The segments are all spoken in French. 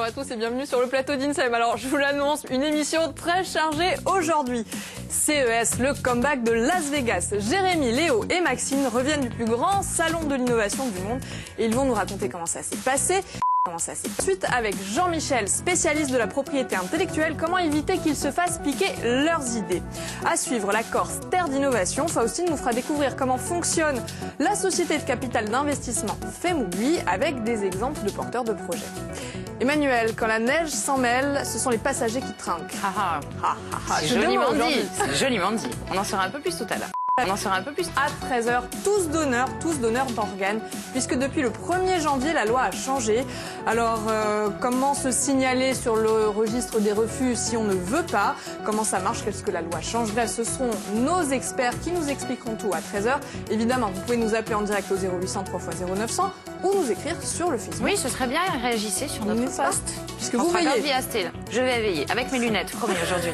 bonjour à tous et bienvenue sur le plateau d'Insem. Alors je vous l'annonce, une émission très chargée aujourd'hui. CES, le comeback de Las Vegas. Jérémy, Léo et Maxime reviennent du plus grand salon de l'innovation du monde et ils vont nous raconter comment ça s'est passé. Ensuite, avec Jean-Michel, spécialiste de la propriété intellectuelle, comment éviter qu'ils se fassent piquer leurs idées. À suivre, la Corse, terre d'innovation. Faustine nous fera découvrir comment fonctionne la société de capital d'investissement Femouli avec des exemples de porteurs de projets. Emmanuel, quand la neige s'en mêle, ce sont les passagers qui trinquent. C'est joliment dit. C'est joliment dit. On en saura un peu plus tout à l'heure. On en saura un peu plus. À 13h, tous donneurs d'organes, puisque depuis le 1er janvier, la loi a changé. Alors, comment se signaler sur le registre des refus si on ne veut pas? Comment ça marche? Qu'est-ce que la loi change? Bref, ce seront nos experts qui nous expliqueront tout à 13h. Évidemment, vous pouvez nous appeler en direct au 0800 3x0900 ou nous écrire sur le Facebook. Oui, ce serait bien, réagissez sur notre post. Puisque vous veillez. Je vais veiller, avec mes lunettes, promis aujourd'hui.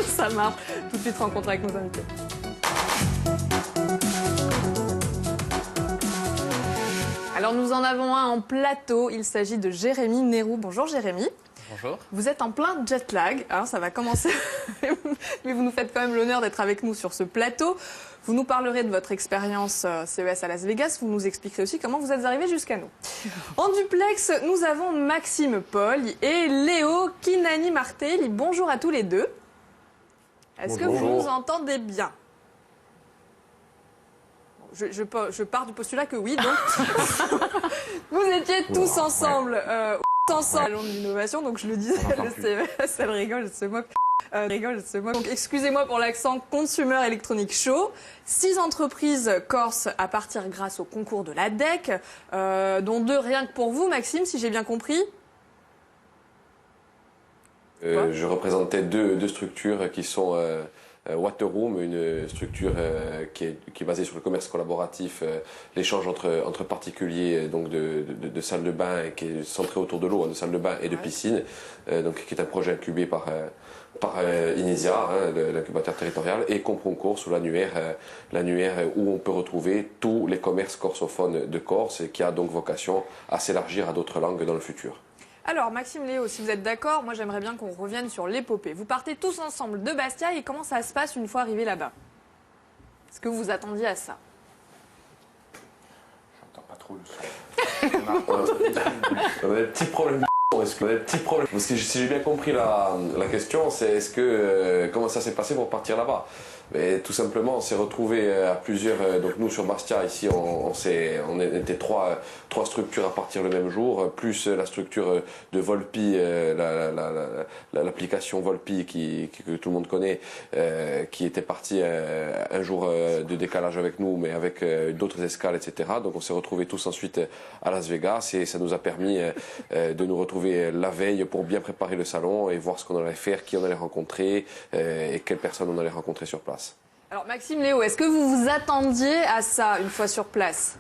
Ça marche. Tout de suite, rencontre avec nos invités. Alors nous en avons un en plateau, il s'agit de Jérémy Nérou. Bonjour Jérémy. Bonjour. Vous êtes en plein jet lag, hein, ça va commencer, mais vous nous faites quand même l'honneur d'être avec nous sur ce plateau. Vous nous parlerez de votre expérience CES à Las Vegas, vous nous expliquerez aussi comment vous êtes arrivé jusqu'à nous. En duplex, nous avons Maxime Paul et Léo Kinani Martelli. Bonjour à tous les deux. Est-ce que vous nous entendez bien ? Je pars du postulat que oui, donc vous étiez tous ensemble, ensemble, salon de l'innovation, donc je le disais, le CES, elle rigole, elle se moque. Donc excusez-moi pour l'accent, Consumer Electronic Show. 6 entreprises corses à partir grâce au concours de l'ADEC, dont 2 rien que pour vous, Maxime, si j'ai bien compris. Je représentais deux structures qui sont Waterroom, une structure qui est basée sur le commerce collaboratif, l'échange entre particuliers, donc de salles de bain, et qui est centré autour de l'eau, de salles de bain et de piscine, donc qui est un projet incubé par Inesia, l'incubateur territorial, et Comproconcours sous l'annuaire où on peut retrouver tous les commerces corsophones de Corse et qui a donc vocation à s'élargir à d'autres langues dans le futur. Alors, Maxime, Léo, si vous êtes d'accord, moi j'aimerais bien qu'on revienne sur l'épopée. Vous partez tous ensemble de Bastia et comment ça se passe une fois arrivé là-bas? Est-ce que vous vous attendiez à ça? J'entends pas trop le son. On a des petits problèmes. Parce que si j'ai bien compris la question, c'est comment ça s'est passé pour partir là-bas? Mais tout simplement, on s'est retrouvé à plusieurs. Donc nous sur Bastia ici, on était trois structures à partir le même jour, plus la structure de Volpi, l'application Volpi que tout le monde connaît, qui était partie un jour de décalage avec nous, mais avec d'autres escales, etc. Donc on s'est retrouvés tous ensuite à Las Vegas et ça nous a permis de nous retrouver la veille pour bien préparer le salon et voir ce qu'on allait faire, qui on allait rencontrer et quelles personnes on allait rencontrer sur place. Alors Maxime, Léo, est-ce que vous vous attendiez à ça une fois sur place?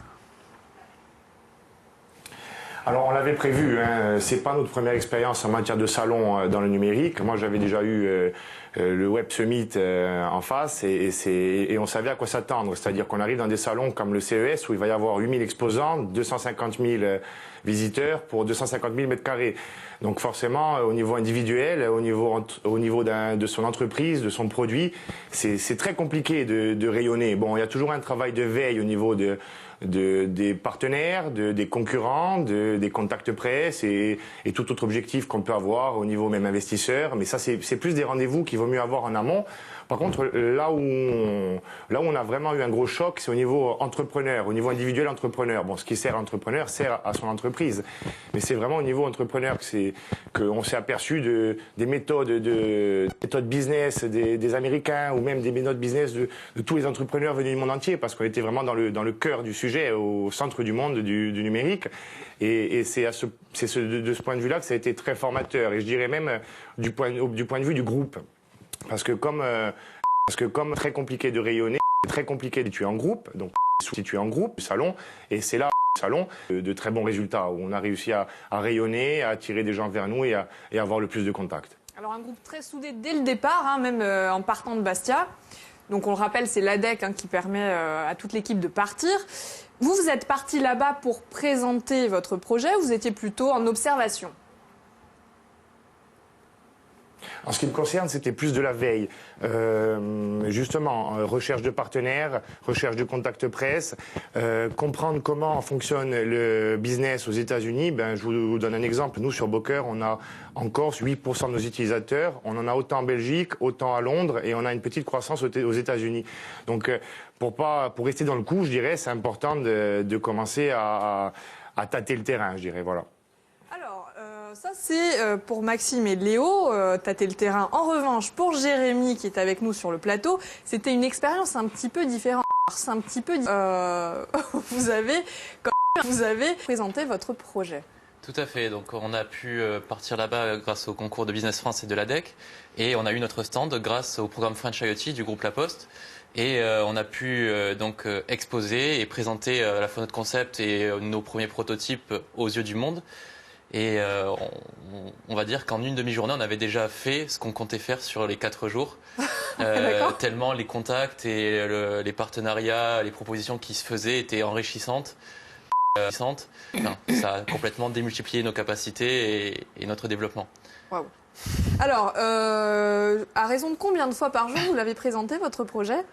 Alors on l'avait prévu, hein. C'est pas notre première expérience en matière de salon dans le numérique. Moi j'avais déjà eu le Web Summit en face et on savait à quoi s'attendre. C'est-à-dire qu'on arrive dans des salons comme le CES où il va y avoir 8000 exposants, 250 000 visiteurs pour 250 000 mètres carrés. Donc forcément, au niveau individuel, au niveau de son entreprise, de son produit, c'est très compliqué de rayonner. Bon, il y a toujours un travail de veille au niveau des partenaires, des concurrents, des contacts presse et tout autre objectif qu'on peut avoir au niveau même investisseur. Mais ça, c'est plus des rendez-vous qu'il vaut mieux avoir en amont. Par contre, là où on a vraiment eu un gros choc, c'est au niveau entrepreneur, au niveau individuel entrepreneur. Bon, ce qui sert à l'entrepreneur sert à son entreprise. Mais c'est vraiment au niveau entrepreneur qu'on s'est aperçu des méthodes business des Américains ou même des méthodes business de tous les entrepreneurs venus du monde entier, parce qu'on était vraiment dans le cœur du sujet, au centre du monde du numérique. Et c'est de ce point de vue-là que ça a été très formateur. Et je dirais même du point de vue du groupe. Parce que comme très compliqué de rayonner, très compliqué de tuer en groupe, donc situé en groupe, salon, et c'est là salon de très bons résultats où on a réussi à rayonner, à attirer des gens vers nous et à avoir le plus de contacts. Alors un groupe très soudé dès le départ, hein, même en partant de Bastia. Donc on le rappelle, c'est l'ADEC qui permet à toute l'équipe de partir. Vous êtes parti là-bas pour présenter votre projet, vous étiez plutôt en observation? En ce qui me concerne, c'était plus de la veille. Justement, recherche de partenaires, recherche de contacts presse, comprendre comment fonctionne le business aux États-Unis. Ben, je vous donne un exemple. Nous, sur Booker, on a en Corse 8% de nos utilisateurs. On en a autant en Belgique, autant à Londres, et on a une petite croissance aux États-Unis. Donc, pour rester dans le coup, je dirais, c'est important de commencer à tâter le terrain, je dirais, voilà. Alors, ça c'est pour Maxime et Léo, tâter le terrain. En revanche, pour Jérémy, qui est avec nous sur le plateau, c'était une expérience un petit peu différente. C'est un petit peu... vous avez présenté votre projet. Tout à fait. Donc, on a pu partir là-bas grâce au concours de Business France et de l'ADEC. Et on a eu notre stand grâce au programme French IoT du groupe La Poste. Et on a pu donc exposer et présenter à la fois notre concept et nos premiers prototypes aux yeux du monde. Et on va dire qu'en une demi-journée, on avait déjà fait ce qu'on comptait faire sur les 4 jours. Tellement les contacts et les partenariats, les propositions qui se faisaient étaient enrichissantes. Enfin, ça a complètement démultiplié nos capacités et notre développement. Waouh. Alors, à raison de combien de fois par jour vous l'avez présenté, votre projet,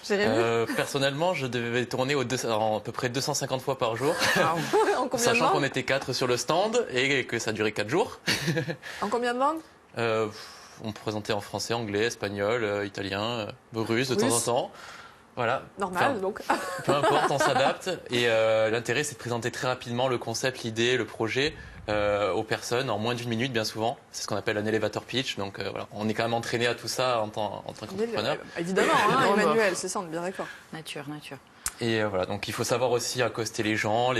Jérémy? Personnellement, je devais tourner à peu près 250 fois par jour. En combien de langues? Sachant qu'on était 4 sur le stand et que ça durait 4 jours. En combien de langues? On présentait en français, anglais, espagnol, italien, russe de temps en temps. Voilà. Normal, enfin, donc. Peu importe, on s'adapte. Et l'intérêt, c'est de présenter très rapidement le concept, l'idée, le projet aux personnes en moins d'1 minute, bien souvent. C'est ce qu'on appelle un elevator pitch. Donc voilà, on est quand même entraîné à tout ça en tant qu'entrepreneur. Évidemment, hein, Emmanuel, c'est ça, on est bien d'accord. Nature. Et voilà, donc il faut savoir aussi accoster les gens.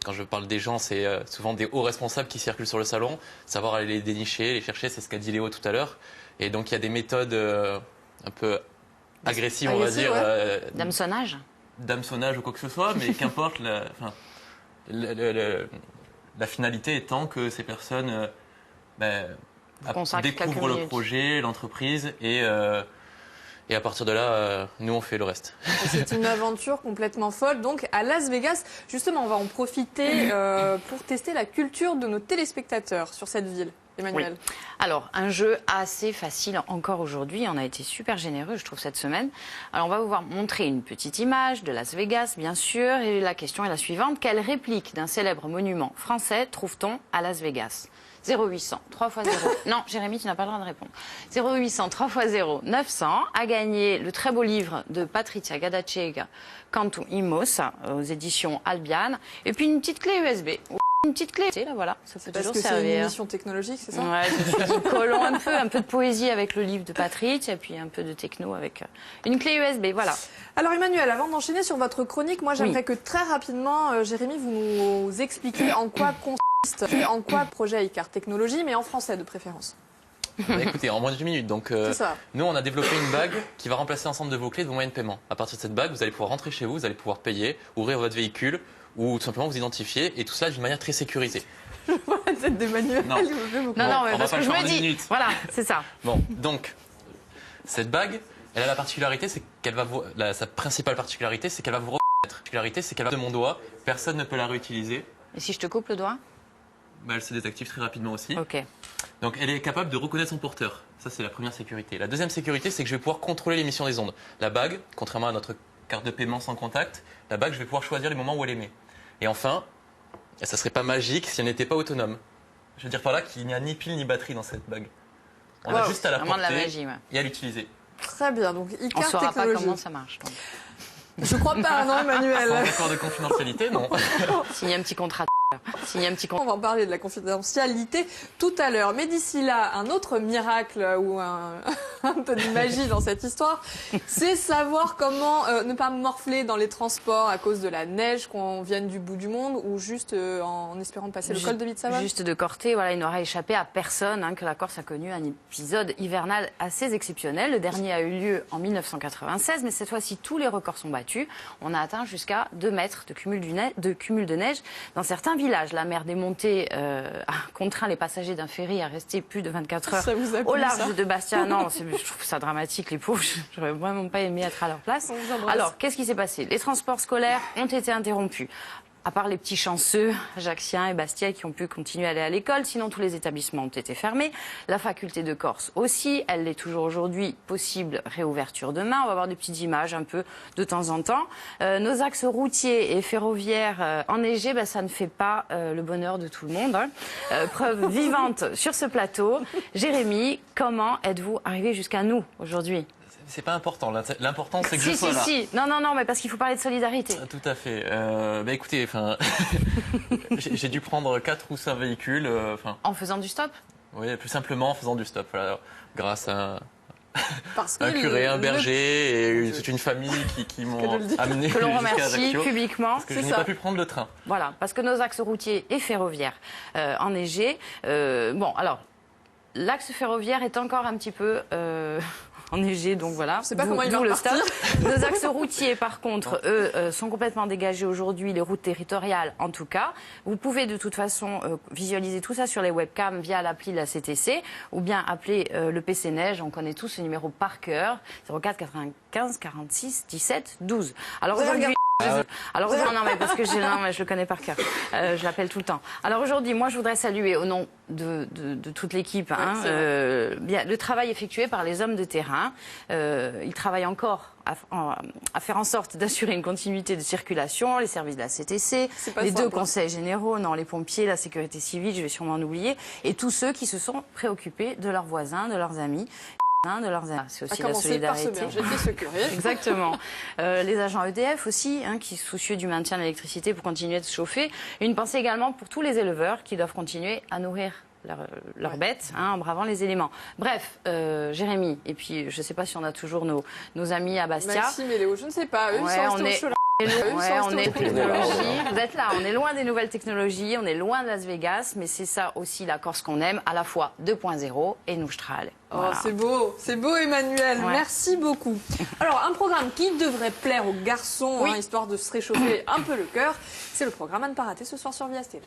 Quand je parle des gens, c'est souvent des hauts responsables qui circulent sur le salon. Savoir aller les dénicher, les chercher, c'est ce qu'a dit Léo tout à l'heure. Et donc il y a des méthodes un peu agressive, on va dire. Ouais. D'hameçonnage ou quoi que ce soit, mais qu'importe, la finalité étant que ces personnes découvrent le projet, l'entreprise, et à partir de là, nous, on fait le reste. C'est une aventure complètement folle. Donc, à Las Vegas, justement, on va en profiter pour tester la culture de nos téléspectateurs sur cette ville. Emmanuel. Oui. Alors, un jeu assez facile encore aujourd'hui. On a été super généreux, je trouve, cette semaine. Alors, on va vous montrer une petite image de Las Vegas, bien sûr. Et la question est la suivante. Quelle réplique d'un célèbre monument français trouve-t-on à Las Vegas? 0800 3 x 0. Non, Jérémy, tu n'as pas le droit de répondre. 0800 3 x 0 900 a gagné le très beau livre de Patricia Gadacega, Cantu Imos, aux éditions Albiane. Et puis une petite clé USB. Une petite clé, là, voilà, ça peut toujours servir. Parce que c'est une émission technologique, c'est ça? Ouais, je me suis dit, collons un peu de poésie avec le livre de Patrick, et puis un peu de techno avec une clé USB, voilà. Alors Emmanuel, avant d'enchaîner sur votre chronique, moi j'aimerais que très rapidement, Jérémy, vous nous expliquiez en quoi consiste, le projet Icar Technologies, mais en français de préférence. Écoutez, en moins de 10 minutes. Donc, nous, on a développé une bague qui va remplacer l'ensemble de vos clés de vos moyens de paiement. À partir de cette bague, vous allez pouvoir rentrer chez vous, vous allez pouvoir payer, ouvrir votre véhicule, ou tout simplement vous identifier, et tout ça d'une manière très sécurisée. Je vois la tête d'Emmanuel. Non, mais parce que je me dis, voilà, c'est ça. Bon, donc, cette bague, elle a la particularité, c'est qu'elle va sa principale particularité, c'est qu'elle va vous reconnaître. La particularité, c'est qu'elle va de mon doigt, personne ne peut la réutiliser. Et si je te coupe le doigt? Elle se désactive très rapidement aussi. Ok. Donc, elle est capable de reconnaître son porteur. Ça, c'est la première sécurité. La deuxième sécurité, c'est que je vais pouvoir contrôler l'émission des ondes. La bague, contrairement à notre carte de paiement sans contact, la bague, je vais pouvoir choisir les moments où elle émet. Et enfin, ça serait pas magique si elle n'était pas autonome. Je veux dire par là qu'il n'y a ni pile ni batterie dans cette bague. On a juste à la porter et à l'utiliser. Très bien, donc Icar Technologies. On saura pas comment ça marche. Donc. Je crois pas, non Emmanuel. Sans accord de confidentialité, non. S'il y a un petit contrat. On va en parler de la confidentialité tout à l'heure. Mais d'ici là, un autre miracle ou un peu de magie dans cette histoire, c'est savoir comment ne pas morfler dans les transports à cause de la neige, qu'on vienne du bout du monde ou juste en espérant passer le col de Bitsavon. Juste de Corté, voilà, il n'aura échappé à personne que la Corse a connu un épisode hivernal assez exceptionnel. Le dernier a eu lieu en 1996, mais cette fois-ci, tous les records sont battus. On a atteint jusqu'à 2 mètres de cumul de neige dans certains villages. La mer démontée a contraint les passagers d'un ferry à rester plus de 24 heures au large de Bastia. Non, je trouve ça dramatique, les pauvres. J'aurais vraiment pas aimé être à leur place. Alors, qu'est-ce qui s'est passé? Les transports scolaires ont été interrompus. à part les petits chanceux, Ajacciens et Bastia, qui ont pu continuer à aller à l'école, sinon tous les établissements ont été fermés. La faculté de Corse aussi, elle l'est toujours aujourd'hui, possible réouverture demain. On va avoir des petites images un peu de temps en temps. Nos axes routiers et ferroviaires enneigés, ça ne fait pas le bonheur de tout le monde. Hein. Preuve vivante sur ce plateau. Jérémy, comment êtes-vous arrivé jusqu'à nous aujourd'hui? C'est pas important. L'important, c'est que je sois là. Si. Non, mais parce qu'il faut parler de solidarité. Tout à fait. Écoutez, j'ai dû prendre 4 ou 5 véhicules. En faisant du stop? Oui, plus simplement en faisant du stop. Voilà, grâce à Parce un curé, un berger et toute une famille qui m'ont amené que l'on jusqu'à remercie Ajaccio, publiquement. parce que je n'ai pas pu prendre le train. Voilà, parce que nos axes routiers et ferroviaires enneigés. Alors, l'axe ferroviaire est encore un petit peu enneigé, donc voilà. Je sais pas comment il va le repartir. stop. Nos axes routiers, par contre, eux, sont complètement dégagés aujourd'hui, les routes territoriales en tout cas. Vous pouvez de toute façon visualiser tout ça sur les webcams via l'appli de la CTC ou bien appeler le PC Neige. On connaît tous ce numéro par cœur, 04 95 46 17 12. Alors aujourd'hui... non, mais parce que je le connais par cœur. Je l'appelle tout le temps. Alors aujourd'hui, moi, je voudrais saluer au nom de toute l'équipe le travail effectué par les hommes de terrain. Ils travaillent encore à faire en sorte d'assurer une continuité de circulation, les services de la CTC, les deux conseils généraux, les pompiers, la sécurité civile, je vais sûrement en oublier, et tous ceux qui se sont préoccupés de leurs voisins, de leurs amis. C'est aussi la solidarité. Exactement. Les agents EDF aussi, qui sont soucieux du maintien de l'électricité pour continuer de se chauffer. Une pensée également pour tous les éleveurs qui doivent continuer à nourrir leurs bêtes en bravant les éléments. Bref, Jérémy, et puis je ne sais pas si on a toujours nos amis à Bastia. Maxime et Léo, je ne sais pas. Eux, ils sont on est technologie. Vous êtes là, on est loin des nouvelles technologies, on est loin de Las Vegas, mais c'est ça aussi la Corse qu'on aime, à la fois 2.0 et Noustral. Voilà. Oh, c'est beau Emmanuel, merci beaucoup. Alors un programme qui devrait plaire aux garçons, histoire de se réchauffer un peu le cœur, c'est le programme à ne pas rater ce soir sur Viastel.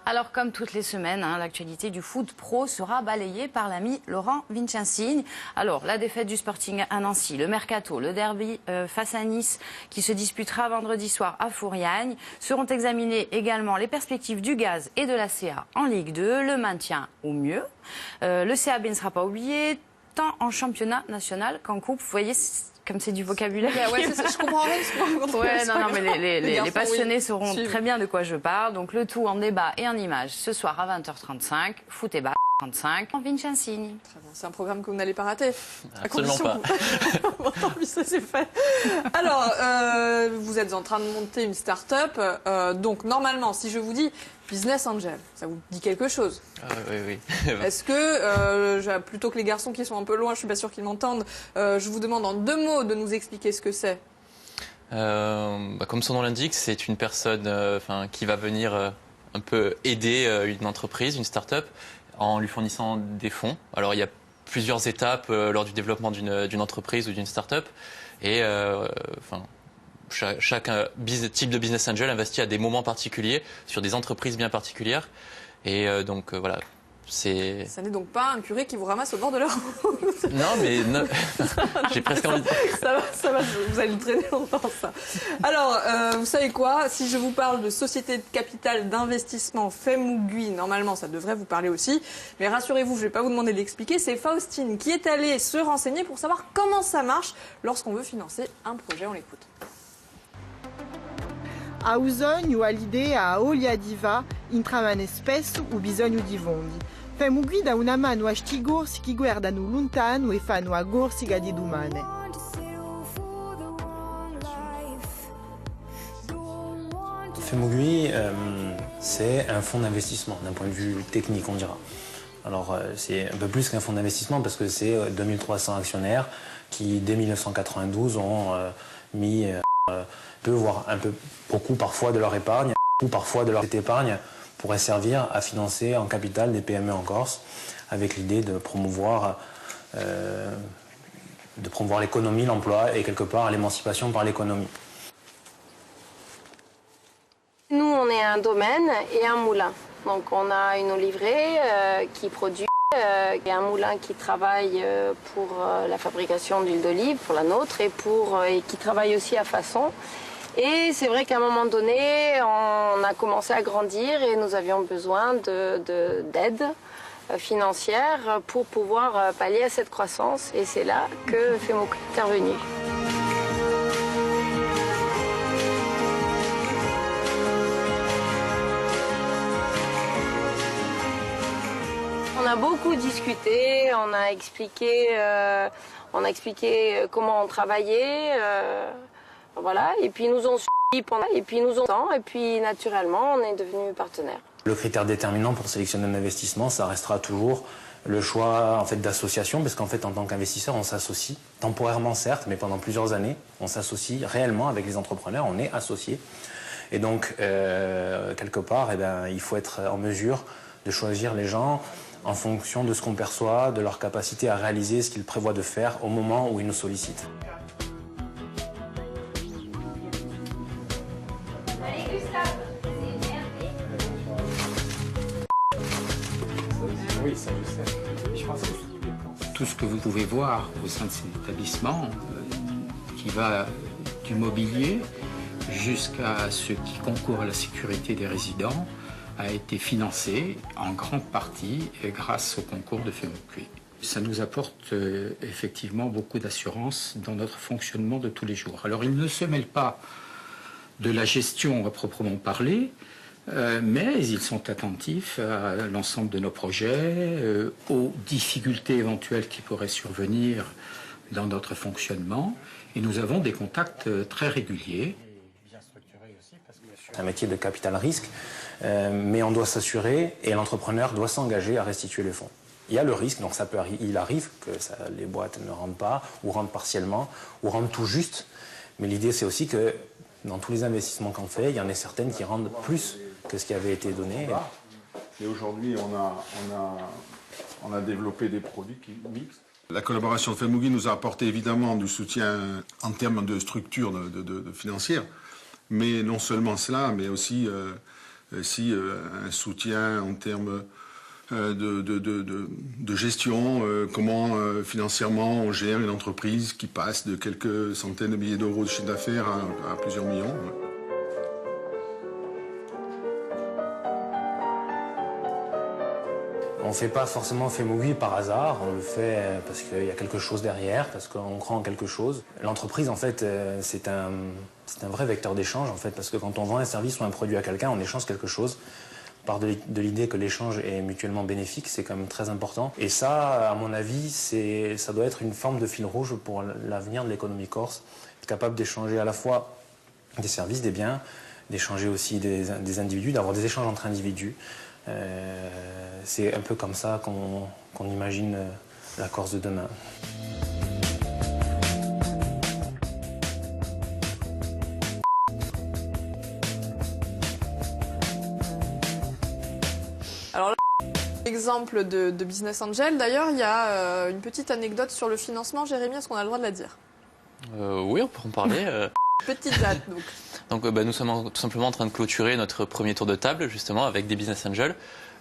Alors, comme toutes les semaines, l'actualité du foot pro sera balayée par l'ami Laurent Vincensigne. Alors, la défaite du Sporting à Nancy, le mercato, le derby face à Nice, qui se disputera vendredi soir à Fouriagne. Seront examinées également les perspectives du Gaz et de la CA en Ligue 2, le maintien au mieux. Le CAB ne sera pas oublié, tant en championnat national qu'en coupe. Vous voyez, comme c'est du vocabulaire. Je comprends rien. Mais les passionnés sauront très bien de quoi je parle. Donc le tout en débat et en images ce soir à 20h35. Foot et bas 35 en Vincensigne. Très bien, c'est un programme que vous n'allez pas rater. Absolument pas. Tant pis, ça c'est fait. Alors, vous êtes en train de monter une start-up. Donc normalement, si je vous dis Business Angel, ça vous dit quelque chose? Oui. Est-ce que, plutôt que les garçons qui sont un peu loin, je suis pas sûre qu'ils m'entendent, je vous demande en 2 mots de nous expliquer ce que c'est? Comme son nom l'indique, c'est une personne qui va venir un peu aider une entreprise, une start-up, en lui fournissant des fonds. Alors il y a plusieurs étapes lors du développement d'une entreprise ou d'une start-up. Et chaque type de business angel investit à des moments particuliers sur des entreprises bien particulières. Et voilà. Ça n'est donc pas un curé qui vous ramasse au bord de la route. Non, mais j'ai presque envie de... Ça va, vous allez le traîner longtemps, ça. Alors, vous savez quoi? Si je vous parle de société de capital d'investissement Femugui, normalement, ça devrait vous parler aussi. Mais rassurez-vous, je ne vais pas vous demander de l'expliquer. C'est Faustine qui est allée se renseigner pour savoir comment ça marche lorsqu'on veut financer un projet. On l'écoute. Ha bisogno all'idea a Olia Diva intramane spesso o bisogno di fondi. Femugui dà una mano a sti gorsi che guardano lontano e fanno a gorsiga di domani. Femugui, c'est un fonds d'investissement d'un point de vue technique, on dira. Alors c'est un peu plus qu'un fonds d'investissement parce que c'est 2300 actionnaires qui, dès 1992, ont mis peu, voire un peu beaucoup parfois de leur épargne, ou parfois de leur épargne pourrait servir à financer en capital des PME en Corse, avec l'idée de promouvoir l'économie, l'emploi et quelque part l'émancipation par l'économie. Nous, on est un domaine et un moulin. Donc on a une oliverie qui produit Il y a un moulin qui travaille pour la fabrication d'huile d'olive, pour la nôtre, et qui travaille aussi à façon. Et c'est vrai qu'à un moment donné, on a commencé à grandir et nous avions besoin d'aide financière pour pouvoir pallier à cette croissance. Et c'est là que FEMUGUI est intervenu. On a beaucoup discuté, on a expliqué comment on travaillait, voilà. Et puis nous ont suivi et puis naturellement, on est devenus partenaires. Le critère déterminant pour sélectionner un investissement, ça restera toujours le choix en fait d'association, parce qu'en fait, en tant qu'investisseur, on s'associe temporairement certes, mais pendant plusieurs années, on s'associe réellement avec les entrepreneurs, on est associés. Et donc, quelque part, il faut être en mesure de choisir les gens en fonction de ce qu'on perçoit, de leur capacité à réaliser ce qu'ils prévoient de faire au moment où ils nous sollicitent. Oui, ça je sais. Je pense que tout ce que vous pouvez voir au sein de cet établissement, qui va du mobilier jusqu'à ce qui concourt à la sécurité des résidents, a été financé en grande partie grâce au concours de FEMUGUI. Ça nous apporte effectivement beaucoup d'assurance dans notre fonctionnement de tous les jours. Alors il ne se mêle pas de la gestion à proprement parler, mais ils sont attentifs à l'ensemble de nos projets, aux difficultés éventuelles qui pourraient survenir dans notre fonctionnement, et nous avons des contacts très réguliers. C'est un métier de capital risque, mais on doit s'assurer et l'entrepreneur doit s'engager à restituer les fonds. Il y a le risque, donc il arrive que les boîtes ne rendent pas, ou rendent partiellement, ou rendent tout juste. Mais l'idée, c'est aussi que dans tous les investissements qu'on fait, il y en a certaines qui rendent plus que ce qui avait été donné. Et aujourd'hui, on a développé des produits qui mixent. La collaboration de FEMUGUI nous a apporté évidemment du soutien en termes de structure financière, mais non seulement cela, mais aussi un soutien en termes de gestion, comment financièrement on gère une entreprise qui passe de quelques centaines de milliers d'euros de chiffre d'affaires à plusieurs millions. On ne fait pas forcément FEMUGUI par hasard, on le fait parce qu'il y a quelque chose derrière, parce qu'on croit en quelque chose. L'entreprise, en fait, c'est un vrai vecteur d'échange, en fait, parce que quand on vend un service ou un produit à quelqu'un, on échange quelque chose. On part de l'idée que l'échange est mutuellement bénéfique, c'est quand même très important. Et ça, à mon avis, ça doit être une forme de fil rouge pour l'avenir de l'économie corse. Être capable d'échanger à la fois des services, des biens, d'échanger aussi des individus, d'avoir des échanges entre individus. C'est un peu comme ça qu'on imagine la Corse de demain. Alors là, exemple de Business Angel, d'ailleurs, il y a une petite anecdote sur le financement. Jérémy, est-ce qu'on a le droit de la dire? Oui, on peut en parler. Petite date, donc. Donc nous sommes tout simplement en train de clôturer notre premier tour de table, justement, avec des Business Angels.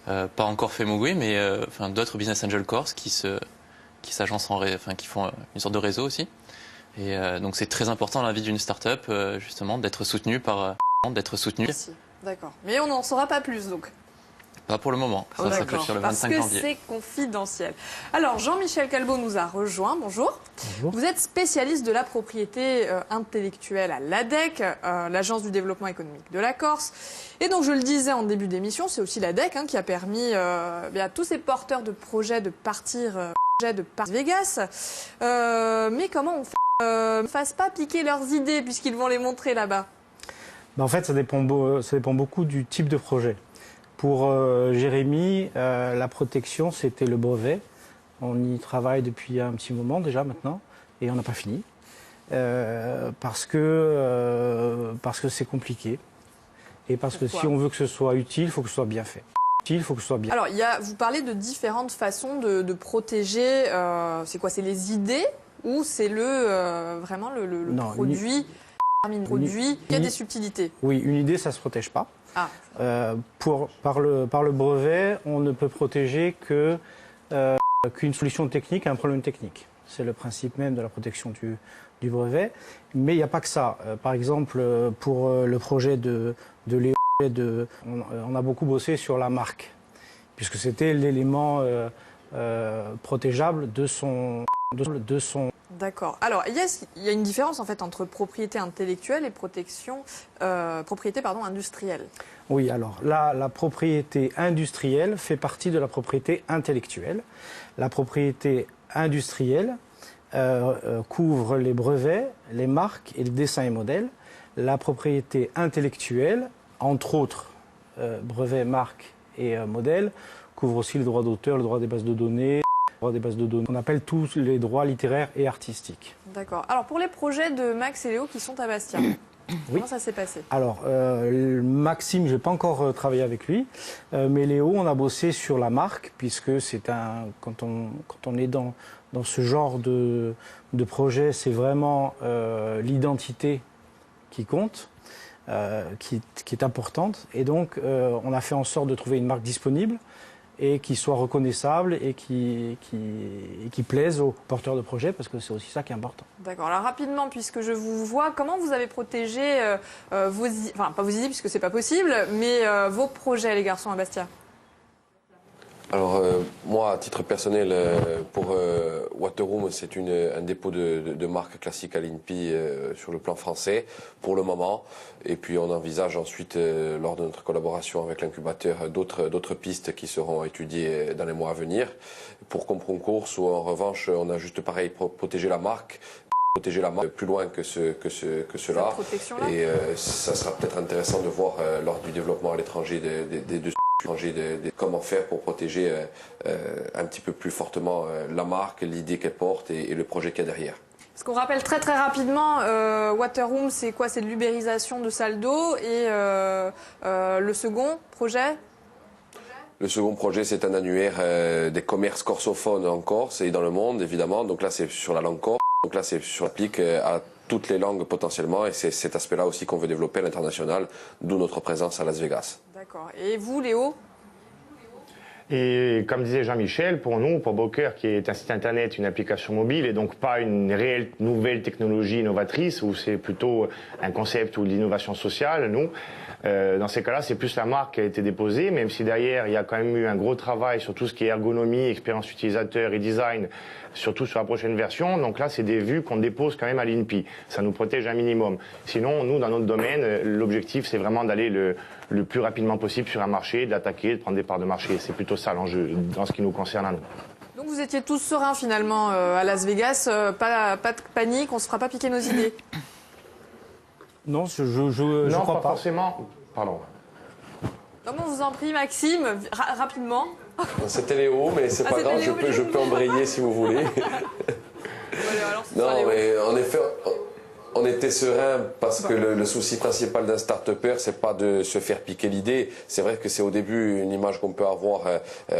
Pas encore FEMUGUI, mais d'autres Business Angels Corse qui s'agencent qui font une sorte de réseau aussi. Et donc c'est très important dans la vie d'une start-up, justement, d'être soutenu par... Merci. D'accord. Mais on n'en saura pas plus, donc. Pas pour le moment. Ça sera sur le 25 janvier. Parce que c'est confidentiel. Alors, Jean-Michel Calbo nous a rejoint. Bonjour. Bonjour. Vous êtes spécialiste de la propriété intellectuelle à l'ADEC, l'Agence du développement économique de la Corse. Et donc, je le disais en début d'émission, c'est aussi l'ADEC qui a permis à tous ces porteurs de projets de partir Vegas. Mais comment on fait ne fassent pas piquer leurs idées puisqu'ils vont les montrer là-bas? En fait, ça dépend beaucoup du type de projet. Pour Jérémy, la protection, c'était le brevet. On y travaille depuis un petit moment déjà maintenant, et on n'a pas fini. Parce que c'est compliqué. Et parce que si on veut que ce soit utile, il faut que ce soit bien fait. Alors, vous parlez de différentes façons de protéger. C'est quoi? C'est les idées ou c'est vraiment le produit? Il y a des subtilités. Oui, une idée, ça ne se protège pas. Ah. Par le brevet, on ne peut protéger que qu'une solution technique à un problème technique. C'est le principe même de la protection du brevet. Mais il n'y a pas que ça. Par exemple, pour le projet de Léo, on a beaucoup bossé sur la marque, puisque c'était l'élément protégeable de son. D'accord. Alors, il y a une différence en fait entre propriété intellectuelle et propriété industrielle. Oui, alors là, la propriété industrielle fait partie de la propriété intellectuelle. La propriété industrielle couvre les brevets, les marques et les dessins et modèles. La propriété intellectuelle, entre autres brevets, marques et modèles, couvre aussi le droit d'auteur, le droit des bases de données. On appelle tous les droits littéraires et artistiques. D'accord. Alors pour les projets de Max et Léo qui sont à Bastia, comment ça s'est passé? Alors Maxime, je n'ai pas encore travaillé avec lui, mais Léo, on a bossé sur la marque, puisque quand on est dans ce genre de projet, c'est vraiment l'identité qui compte, qui est importante. Et donc on a fait en sorte de trouver une marque disponible et qui soit reconnaissable et qui plaise aux porteurs de projets, parce que c'est aussi ça qui est important. D'accord. Alors rapidement, puisque je vous vois, comment vous avez protégé pas vos idées, puisque c'est pas possible, mais vos projets, les garçons, à Bastia? Alors moi, à titre personnel, pour Waterroom, c'est un dépôt de marque classique à l'INPI sur le plan français pour le moment. Et puis on envisage ensuite, lors de notre collaboration avec l'incubateur, d'autres pistes qui seront étudiées dans les mois à venir. Pour Comprocours, ou en revanche, on a juste pareil protéger la marque plus loin que cela. Et ça sera peut-être intéressant de voir lors du développement à l'étranger des deux comment faire pour protéger un petit peu plus fortement la marque, l'idée qu'elle porte et le projet qu'il y a derrière. Ce qu'on rappelle très rapidement, Waterroom, c'est quoi? C'est de l'ubérisation de salles d'eau. Et le second projet? Le second projet, c'est un annuaire des commerces corsophones en Corse et dans le monde, évidemment. Donc là, c'est sur la langue corse. Donc là, c'est s'applique à toutes les langues potentiellement. Et c'est cet aspect-là aussi qu'on veut développer à l'international, d'où notre présence à Las Vegas. D'accord. Et vous, Léo? Et comme disait Jean-Michel, pour nous, pour Boker, qui est un site internet, une application mobile, et donc pas une réelle nouvelle technologie innovatrice, où c'est plutôt un concept ou de l'innovation sociale, nous, dans ces cas-là, c'est plus la marque qui a été déposée, même si derrière, il y a quand même eu un gros travail sur tout ce qui est ergonomie, expérience utilisateur et design, surtout sur la prochaine version. Donc là, c'est des vues qu'on dépose quand même à l'INPI. Ça nous protège un minimum. Sinon, nous, dans notre domaine, l'objectif, c'est vraiment d'aller le plus rapidement possible sur un marché, d'attaquer, de prendre des parts de marché. C'est plutôt ça l'enjeu dans ce qui nous concerne à nous. Donc vous étiez tous sereins finalement à Las Vegas, pas de panique, on se fera pas piquer nos idées? Non, je crois pas. Forcément. Pardon. Non, on vous en prie, Maxime, rapidement. C'était Léo, mais c'est pas grave, je peux embrayer si vous voulez. Non, mais en effet, on était serein parce que le souci principal d'un start-upper, c'est pas de se faire piquer l'idée. C'est vrai que c'est au début une image qu'on peut avoir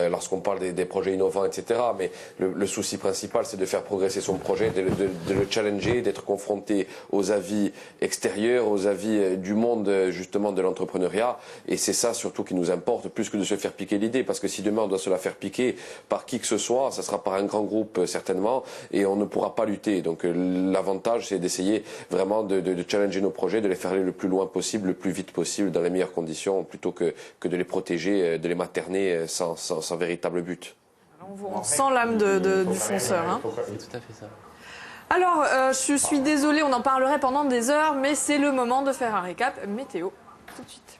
lorsqu'on parle des projets innovants, etc. Mais le souci principal, c'est de faire progresser son projet, de le challenger, d'être confronté aux avis extérieurs, aux avis du monde justement de l'entrepreneuriat. Et c'est ça surtout qui nous importe, plus que de se faire piquer l'idée. Parce que si demain on doit se la faire piquer par qui que ce soit, ça sera par un grand groupe certainement, et on ne pourra pas lutter. Donc l'avantage, c'est d'essayer vraiment de challenger nos projets, de les faire aller le plus loin possible, le plus vite possible, dans les meilleures conditions, plutôt que de les protéger, de les materner sans véritable but. On sent l'âme du fonceur. Hein. C'est tout à fait ça. Alors, je suis désolée, on en parlerait pendant des heures, mais c'est le moment de faire un récap météo tout de suite.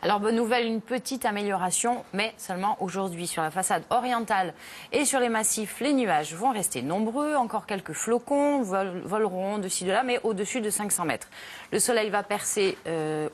Alors, bonne nouvelle, une petite amélioration, mais seulement aujourd'hui. Sur la façade orientale et sur les massifs, les nuages vont rester nombreux. Encore quelques flocons voleront de ci, de là, mais au-dessus de 500 mètres. Le soleil va percer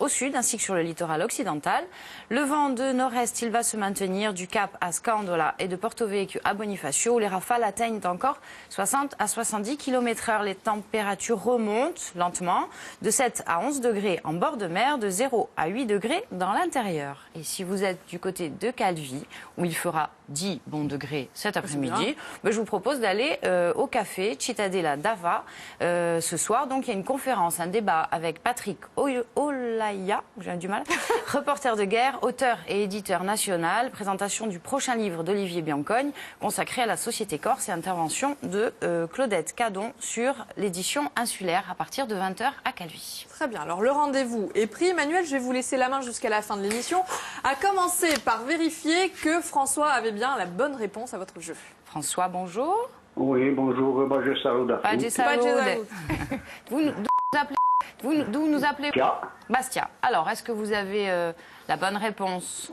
au sud, ainsi que sur le littoral occidental. Le vent de nord-est, il va se maintenir du Cap à Scandola et de Porto Vecchio à Bonifacio, où les rafales atteignent encore 60 à 70 km/h. Les températures remontent lentement, de 7 à 11 degrés en bord de mer, de 0 à 8 degrés dans l'intérieur. Et si vous êtes du côté de Calvi, où il fera 10 bons degrés cet après-midi, je vous propose d'aller au café Cittadella d'Ava ce soir. Donc il y a une conférence, un débat avec Patrick Olaya, j'ai du mal, reporter de guerre, auteur et éditeur national, présentation du prochain livre d'Olivier Biancogne consacré à la société corse et intervention de Claudette Cadon sur l'édition insulaire à partir de 20h à Calvi. Très bien, alors le rendez-vous est pris. Emmanuel, je vais vous laisser la main jusqu'à la fin de l'émission, à commencer par vérifier que François avait bien la bonne réponse à votre jeu. François, bonjour. Oui, bonjour, Badje Saoud. Badje Saoud. D'où nous appelez Bastia. Alors, est-ce que vous avez la bonne réponse?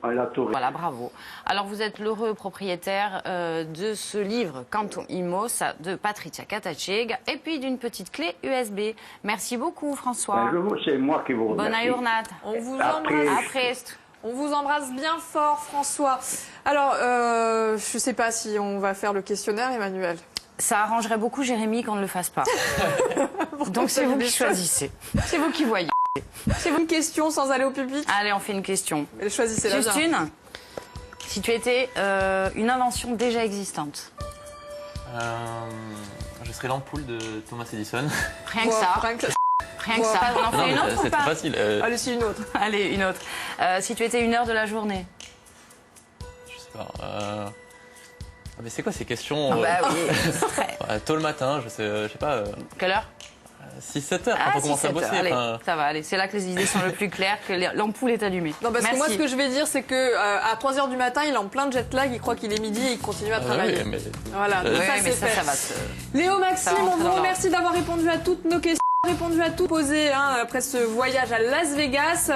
Voilà, bravo. Alors, vous êtes l'heureux propriétaire de ce livre Canton Imos de Patricia Cataceg et puis d'une petite clé USB. Merci beaucoup, François. C'est moi qui vous remercie. Bonne journée. On vous embrasse. On vous embrasse bien fort, François. Alors, je ne sais pas si on va faire le questionnaire, Emmanuel. Ça arrangerait beaucoup Jérémy qu'on ne le fasse pas. Donc c'est vous qui choisissez. C'est vous qui voyez. C'est vous une question sans aller au public? Allez, on fait une question. Mais choisissez-la bien. Juste une. Si tu étais une invention déjà existante. Je serais l'ampoule de Thomas Edison. Rien que ça. Rien que ça. On en fait une autre ou pas? C'est facile. Allez, c'est une autre. Allez, une autre. Si tu étais une heure de la journée. Je sais pas. Mais c'est quoi ces questions oui, tôt le matin, je sais pas. Quelle heure? 6-7 heures, quand on commence à bosser. Allez, ça va, allez. C'est là que les idées sont le plus claires, que l'ampoule est allumée. Non, parce que moi, ce que je vais dire, c'est que à 3 h du matin, il est en plein jet lag, il croit qu'il est midi et il continue à travailler. Oui, mais... Voilà, donc ça va. Léo, Maxime, on vous remercie d'avoir répondu à toutes nos questions. Répondu à tout posé après ce voyage à Las Vegas.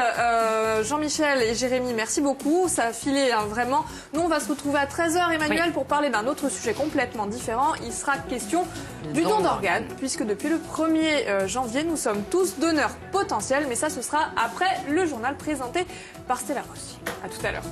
Jean-Michel et Jérémy, merci beaucoup. Ça a filé vraiment. Nous, on va se retrouver à 13h, Emmanuel, pour parler d'un autre sujet complètement différent. Il sera question du don d'organes, puisque depuis le 1er janvier, nous sommes tous donneurs potentiels. Mais ça, ce sera après le journal présenté par Stella Rossi. À tout à l'heure.